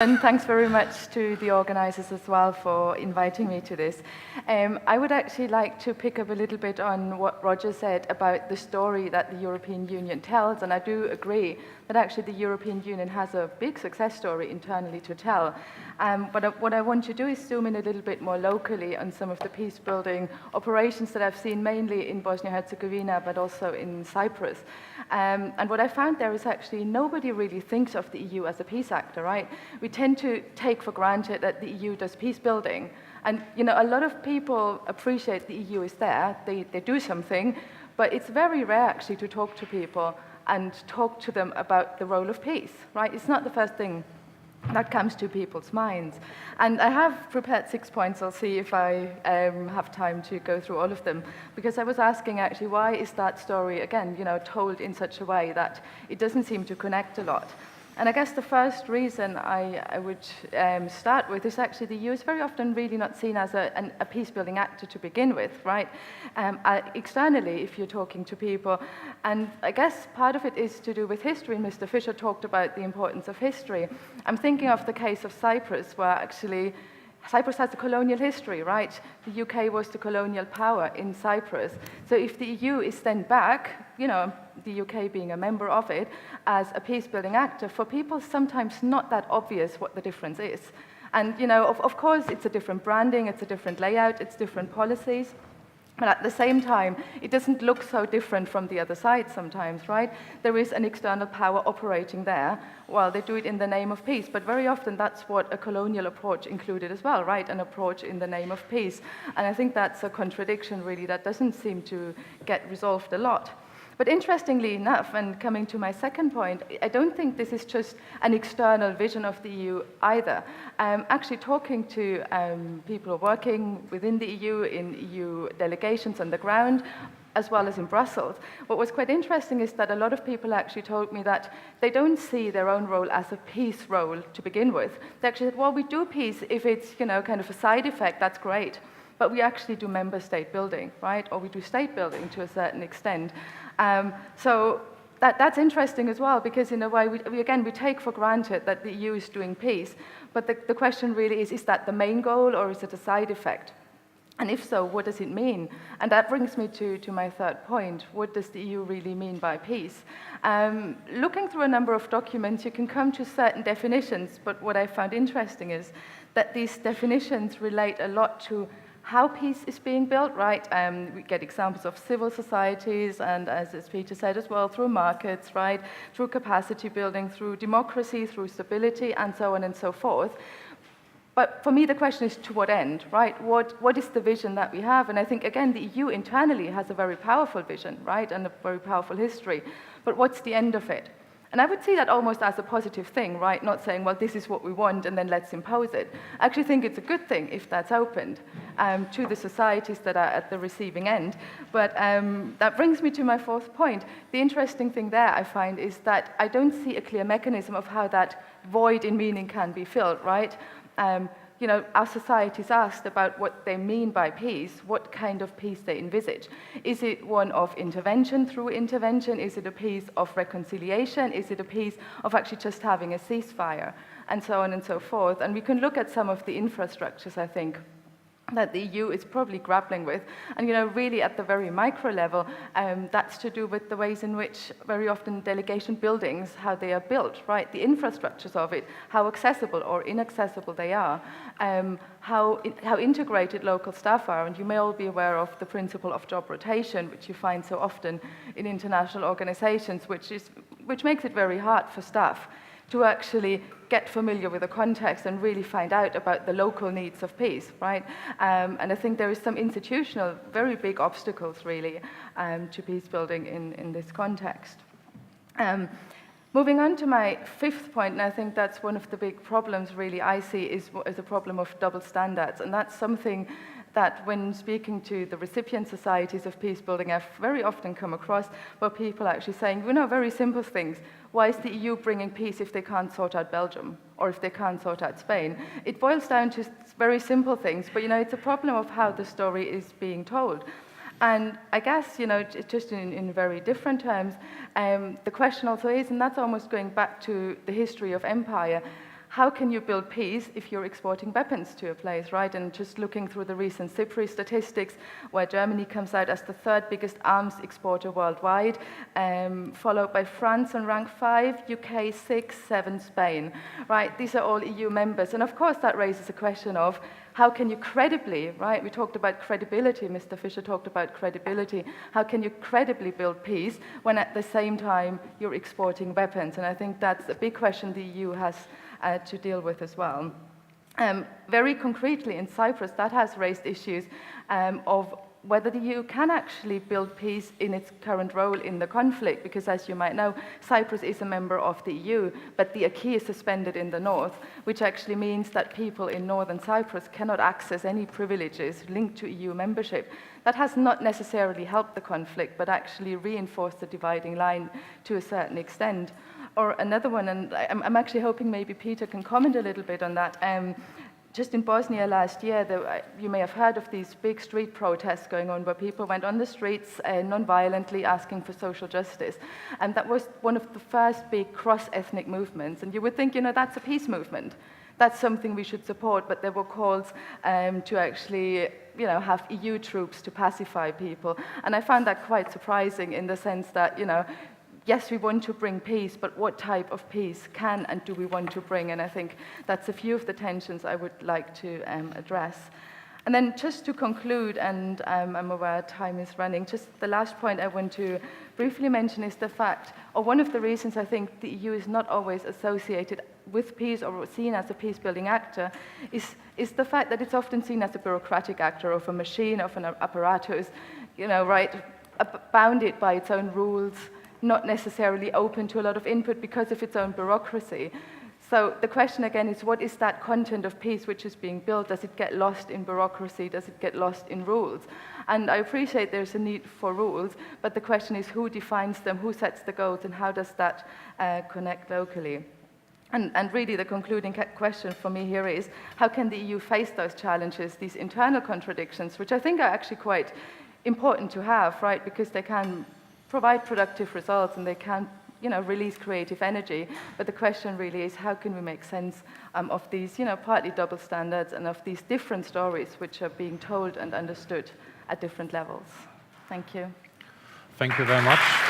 And thanks very much to the organisers as well for inviting me to this. I would actually like to pick up a little bit on what Roger said about the story that the European Union tells, and I do agree that actually the European Union has a big success story internally to tell. But what I want to do is zoom in a little bit more locally on some of the peace-building operations that I've seen mainly in Bosnia-Herzegovina, but also in Cyprus. And what I found there is actually nobody really thinks of the EU as a peace actor, right? We tend to take for granted that the EU does peace building. And a lot of people appreciate the EU is there, they do something, but it's very rare actually to talk to people and talk to them about the role of peace, right? It's not the first thing that comes to people's minds. And I have prepared 6 points. I'll see if I have time to go through all of them, because I was asking actually why is that story, again, told in such a way that it doesn't seem to connect a lot. And I guess the first reason I would start with is actually the EU is very often really not seen as a peace-building actor to begin with, right? Externally, if you're talking to people. And I guess part of it is to do with history. Mr. Fisher talked about the importance of history. I'm thinking of the case of Cyprus, where actually Cyprus has a colonial history, right? The UK was the colonial power in Cyprus. So if the EU is then back, the UK being a member of it, as a peace-building actor, for people sometimes not that obvious what the difference is. And, of course, it's a different branding, it's a different layout, it's different policies. But at the same time, it doesn't look so different from the other side sometimes, right? There is an external power operating there while they do it in the name of peace. But very often that's what a colonial approach included as well, right? An approach in the name of peace. And I think that's a contradiction, really, that doesn't seem to get resolved a lot. But interestingly enough, and coming to my second point, I don't think this is just an external vision of the EU either. Actually talking to people working within the EU, in EU delegations on the ground, as well as in Brussels, what was quite interesting is that a lot of people actually told me that they don't see their own role as a peace role to begin with. They actually said, well, we do peace if it's, kind of a side effect, that's great. But we actually do member state building, right? Or we do state building to a certain extent. So that's interesting as well, because in a way, we take for granted that the EU is doing peace. But the question really is that the main goal or is it a side effect? And if so, what does it mean? And that brings me to my third point. What does the EU really mean by peace? Looking through a number of documents, you can come to certain definitions, but what I found interesting is that these definitions relate a lot to how peace is being built, right? We get examples of civil societies, and as Peter said as well, through markets, right? Through capacity building, through democracy, through stability, and so on and so forth. But for me, the question is to what end, right? What is the vision that we have? And I think, again, the EU internally has a very powerful vision, right? And a very powerful history. But what's the end of it? And I would see that almost as a positive thing, right? Not saying, well, this is what we want, and then let's impose it. I actually think it's a good thing if that's opened to the societies that are at the receiving end. But that brings me to my fourth point. The interesting thing there, I find, is that I don't see a clear mechanism of how that void in meaning can be filled, right? Our societies asked about what they mean by peace, what kind of peace they envisage. Is it one of intervention through intervention? Is it a peace of reconciliation? Is it a peace of actually just having a ceasefire? And so on and so forth. And we can look at some of the infrastructures, I think, that the EU is probably grappling with. And, really at the very micro level, that's to do with the ways in which very often delegation buildings, how they are built, right? The infrastructures of it, how accessible or inaccessible they are, how integrated local staff are. And you may all be aware of the principle of job rotation, which you find so often in international organizations, which makes it very hard for staff to actually get familiar with the context and really find out about the local needs of peace, right? And I think there is some institutional, very big obstacles, really, to peace building in this context. Moving on to my fifth point, and I think that's one of the big problems, really, I see is a problem of double standards. And that's something that when speaking to the recipient societies of peace building, I've very often come across where people are actually saying, very simple things. Why is the EU bringing peace if they can't sort out Belgium or if they can't sort out Spain? It boils down to very simple things, but it's a problem of how the story is being told. And I guess, just in very different terms, the question also is, and that's almost going back to the history of empire, how can you build peace if you're exporting weapons to a place, right? And just looking through the recent SIPRI statistics, where Germany comes out as the third biggest arms exporter worldwide, followed by France on rank 5, UK 6, 7 Spain, right? These are all EU members. And of course, that raises a question of how can you credibly, right? We talked about credibility, Mr. Fischer talked about credibility. How can you credibly build peace when at the same time you're exporting weapons? And I think that's a big question the EU has to deal with as well. Very concretely in Cyprus, that has raised issues of whether the EU can actually build peace in its current role in the conflict, because as you might know, Cyprus is a member of the EU, but the acquis is suspended in the north, which actually means that people in northern Cyprus cannot access any privileges linked to EU membership. That has not necessarily helped the conflict, but actually reinforced the dividing line to a certain extent. Or another one, and I'm actually hoping maybe Peter can comment a little bit on that. Just in Bosnia last year, you may have heard of these big street protests going on where people went on the streets non-violently asking for social justice. And that was one of the first big cross-ethnic movements. And you would think, that's a peace movement. That's something we should support, but there were calls to actually have EU troops to pacify people. And I found that quite surprising in the sense that, yes, we want to bring peace, but what type of peace can and do we want to bring? And I think that's a few of the tensions I would like to address. And then just to conclude, and I'm aware time is running, just the last point I want to briefly mention is the fact, or one of the reasons I think the EU is not always associated with peace or seen as a peace-building actor is the fact that it's often seen as a bureaucratic actor of a machine, of an apparatus, bounded by its own rules, not necessarily open to a lot of input because of its own bureaucracy. So the question again is, what is that content of peace which is being built? Does it get lost in bureaucracy? Does it get lost in rules? And I appreciate there's a need for rules, but the question is who defines them, who sets the goals, and how does that connect locally? And really the concluding question for me here is, how can the EU face those challenges, these internal contradictions, which I think are actually quite important to have, right? Because they can provide productive results and they can, release creative energy. But the question really is, how can we make sense of these, partly double standards and of these different stories which are being told and understood at different levels? Thank you. Thank you very much.